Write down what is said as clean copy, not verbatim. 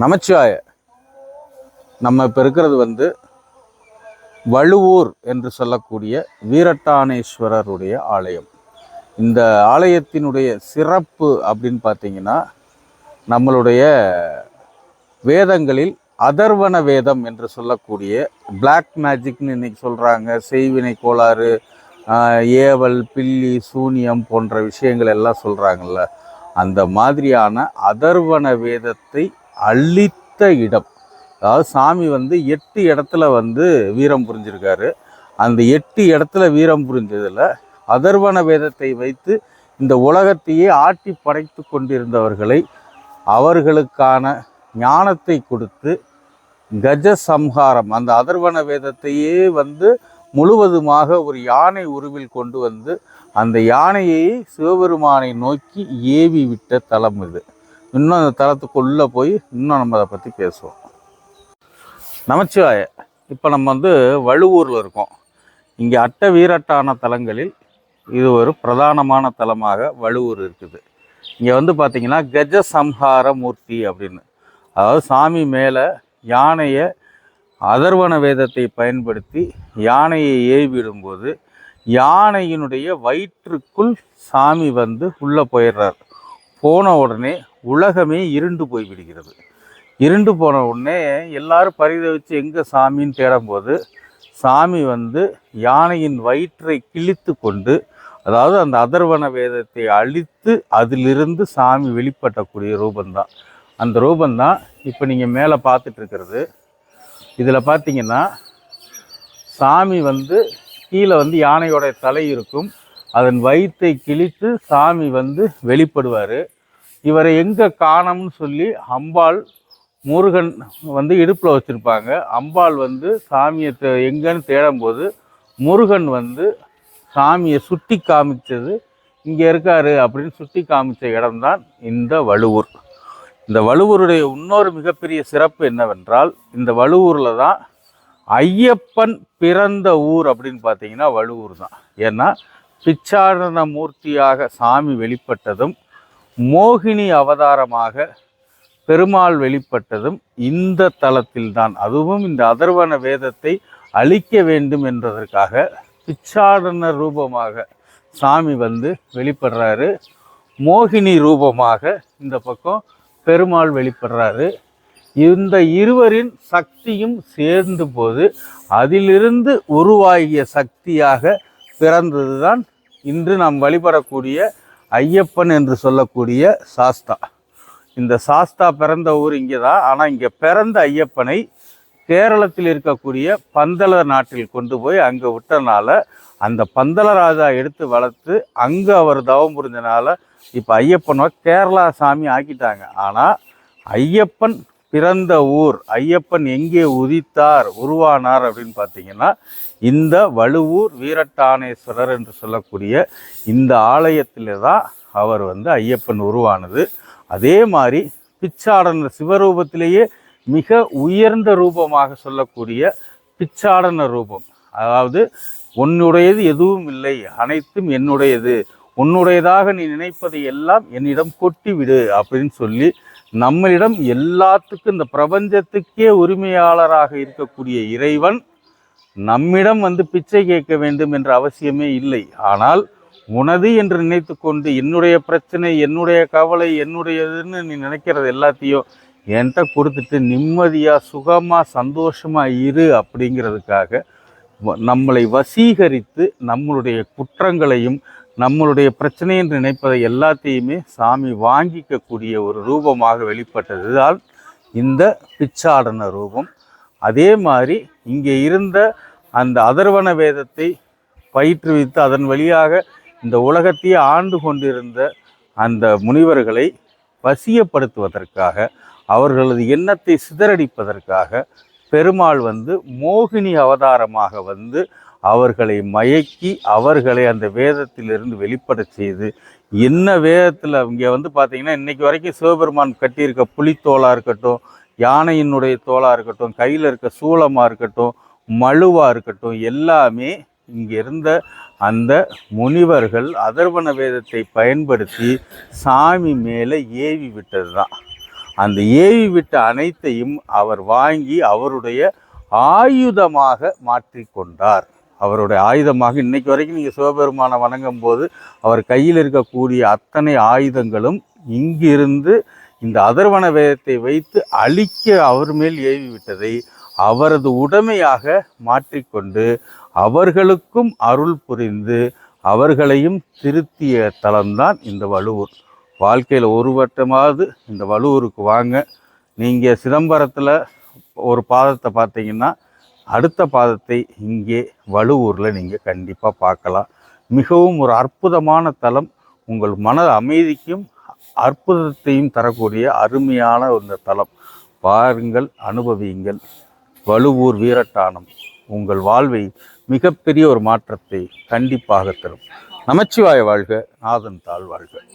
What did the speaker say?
நமச்சிவாய. நம்ம இப்போ இருக்கிறது வழுவூர் என்று சொல்லக்கூடிய வீரட்டானேஸ்வரருடைய ஆலயம். இந்த ஆலயத்தினுடைய சிறப்பு அப்படின்னு பார்த்தீங்கன்னா, நம்மளுடைய வேதங்களில் அதர்வன வேதம் என்று சொல்லக்கூடிய பிளாக் மேஜிக்னு இன்னைக்கு சொல்கிறாங்க. செய்வினை கோளாறு, ஏவல், பில்லி, சூனியம் போன்ற விஷயங்கள் எல்லாம் சொல்கிறாங்கல்ல, அந்த மாதிரியான அதர்வன வேதத்தை அழித்த இடம். அதாவது சாமி 8 இடத்துல வீரம் புரிஞ்சிருக்காரு. அந்த 8 இடத்துல வீரம் புரிஞ்சதில் அதர்வன வேதத்தை வைத்து இந்த உலகத்தையே ஆட்டி படைத்து கொண்டிருந்தவர்களை அவர்களுக்கான ஞானத்தை கொடுத்து கஜ சம்ஹாரம், அந்த அதர்வன வேதத்தையே முழுவதுமாக ஒரு யானை உருவில் கொண்டு அந்த யானையை சிவபெருமானை நோக்கி ஏவி விட்ட தலம் இது. இன்னும் அந்த தலத்துக்குள்ளே போய் இன்னும் நம்ம அதை பற்றி பேசுவோம். நமச்சிவாய. இப்போ நம்ம வழுவூரில் இருக்கோம். இங்கே அட்ட வீரட்டான தலங்களில் இது ஒரு பிரதானமான தலமாக வழுவூர் இருக்குது. இங்கே பார்த்திங்கன்னா கஜ சம்ஹார மூர்த்தி அப்படின்னு, அதாவது சாமி மேலே யானையை அதர்வன வேதத்தை பயன்படுத்தி யானையை ஏவிடும்போது யானையினுடைய வயிற்றுக்குள் சாமி உள்ளே போயிடுறார். போன உடனே உலகமே இருண்டு போய் விடுகிறது. இருண்டு போன உடனே எல்லாரும் பரிதவிச்சு எங்கே சாமின்னு தேடும்போது சாமி யானையின் வயிற்றை கிழித்து கொண்டு, அதாவது அந்த அதர்வன வேதத்தை அழித்து அதிலிருந்து சாமி வெளிப்பட்டக்கூடிய ரூபந்தான். அந்த ரூபந்தான் இப்போ நீங்கள் மேலே பார்த்துட்ருக்கிறது. இதில் பார்த்தீங்கன்னா சாமி கீழே யானையோட தலை இருக்கும். அதன் வயிற்றை கிழித்து சாமி வெளிப்படுவார். இவரை எங்கே காணோம்னு சொல்லி அம்பாள், முருகன் இடுப்பில் வச்சுருப்பாங்க. அம்பாள் சாமியை எங்கன்னு தேடும்போது முருகன் சாமியை சுட்டி காமிச்சது இங்கே இருக்காரு அப்படின்னு சுட்டி காமிச்ச இடம்தான் இந்த வழுவூர். இந்த வழுவூருடைய இன்னொரு மிகப்பெரிய சிறப்பு என்னவென்றால், இந்த வழுவூரில் தான் ஐயப்பன் பிறந்த ஊர் அப்படின்னு பார்த்தீங்கன்னா வழுவூர் தான். ஏன்னா பிச்சாடன மூர்த்தியாக சாமி வெளிப்பட்டதும், மோகினி அவதாரமாக பெருமாள் வெளிப்பட்டதும் இந்த தலத்தில்தான். அதுவும் இந்த அதர்வன வேதத்தை அழிக்க வேண்டும் என்பதற்காக பிச்சாடன ரூபமாக சாமி வெளிப்படுறாரு. மோகினி ரூபமாக இந்த பக்கம் பெருமாள் வெளிப்படுறாரு. இந்த இருவரின் சக்தியும் சேர்ந்த போது அதிலிருந்து உருவாகிய சக்தியாக பிறந்தது தான் இன்று நாம் வழிபடக்கூடிய ஐயப்பன் என்று சொல்லக்கூடிய சாஸ்தா. இந்த சாஸ்தா பிறந்த ஊர் இங்கே தான். ஆனால் இங்கே பிறந்த ஐயப்பனை கேரளத்தில் இருக்கக்கூடிய பந்தல நாட்டில் கொண்டு போய் அங்கே விட்டனால அந்த பந்தல ராஜா எடுத்து வளர்த்து அங்கே அவர் தவம் புரிஞ்சனால இப்போ ஐயப்பனை கேரளா சாமி ஆக்கிட்டாங்க. ஆனால் ஐயப்பன் பிறந்த ஊர், ஐயப்பன் எங்கே உதித்தார், உருவானார் அப்படின்னு பார்த்தீங்கன்னா இந்த வழுவூர் வீரட்டானேஸ்வரர் என்று சொல்லக்கூடிய இந்த ஆலயத்தில் தான் அவர் ஐயப்பன் உருவானது. அதே மாதிரி பிச்சாடன சிவரூபத்திலேயே மிக உயர்ந்த ரூபமாக சொல்லக்கூடிய பிச்சாடன ரூபம், அதாவது உன்னுடையது எதுவும் இல்லை, அனைத்தும் என்னுடையது, உன்னுடையதாக நீ நினைப்பதை எல்லாம் என்னிடம் கொட்டிவிடு அப்படின்னு சொல்லி நம்மளிடம் எல்லாத்துக்கும், இந்த பிரபஞ்சத்துக்கே உரிமையாளராக இருக்கக்கூடிய இறைவன் நம்மிடம் பிச்சை கேட்க வேண்டும் என்ற அவசியமே இல்லை. ஆனால் உனது என்று நினைத்து கொண்டு என்னுடைய பிரச்சனை, என்னுடைய கவலை, என்னுடையதுன்னு நீ நினைக்கிறது எல்லாத்தையும் என்கிட்ட கொடுத்துட்டு நிம்மதியாக சுகமாக சந்தோஷமாக இரு அப்படிங்கிறதுக்காக நம்மளை வசீகரித்து நம்மளுடைய குற்றங்களையும் நம்மளுடைய பிரச்சனை என்று நினைப்பதை எல்லாத்தையுமே சாமி வாங்கிக்கக்கூடிய ஒரு ரூபமாக வெளிப்பட்டது தான் இந்த பிச்சாடன ரூபம். அதே மாதிரி இங்கே இருந்த அந்த அதர்வன வேதத்தை பயிற்றுவித்து அதன் வழியாக இந்த உலகத்தையே ஆண்டு கொண்டிருந்த அந்த முனிவர்களை வசியப்படுத்துவதற்காக, அவர்களது எண்ணத்தை சிதறடிப்பதற்காக பெருமாள் மோகினி அவதாரமாக அவர்களை மயக்கி அவர்களை அந்த வேதத்திலிருந்து வெளிப்பட செய்து, என்ன வேதத்தில் இங்கே பார்த்தீங்கன்னா இன்றைக்கி வரைக்கும் சிவபெருமான் கட்டியிருக்க புலித்தோலாக இருக்கட்டும், யானையினுடைய தோலாக இருக்கட்டும், கையில் இருக்க சூளமாக இருக்கட்டும், மழுவாக இருக்கட்டும், எல்லாமே இங்கே இருந்த அந்த முனிவர்கள் அதர்வன வேதத்தை பயன்படுத்தி சாமி மேலே ஏவி விட்டது தான். அந்த ஏவி விட்ட அனைத்தையும் அவர் வாங்கி அவருடைய ஆயுதமாக மாற்றிக்கொண்டார். அவருடைய ஆயுதமாக இன்னைக்கு வரைக்கும் நீங்கள் சிவபெருமானை வணங்கும் போது அவர் கையில் இருக்கக்கூடிய அத்தனை ஆயுதங்களும் இங்கிருந்து இந்த அதர்வன வேதத்தை வைத்து அழிக்க அவர் மேல் ஏவி விட்டதை அவரது உடைமையாக மாற்றிக்கொண்டு அவர்களுக்கும் அருள் புரிந்து அவர்களையும் திருத்திய தலம்தான் இந்த வழுவூர். வாழ்க்கையில் ஒரு வட்டமாவது இந்த வழுவூருக்கு வாங்க. நீங்கள் சிதம்பரத்தில் ஒரு பாதத்தை பார்த்தீங்கன்னா அடுத்த பாதத்தை இங்கே வழுவூரில் நீங்கள் கண்டிப்பாக பார்க்கலாம். மிகவும் ஒரு அற்புதமான தலம். உங்கள் மன அமைதிக்கும் அற்புதத்தையும் தரக்கூடிய அருமையான இந்த தலம். பாருங்கள், அனுபவியுங்கள். வழுவூர் வீரட்டானம் உங்கள் வாழ்வை மிகப்பெரிய ஒரு மாற்றத்தை கண்டிப்பாக தரும். நமச்சிவாய வாழ்க, நாதன் தாழ் வாழ்க.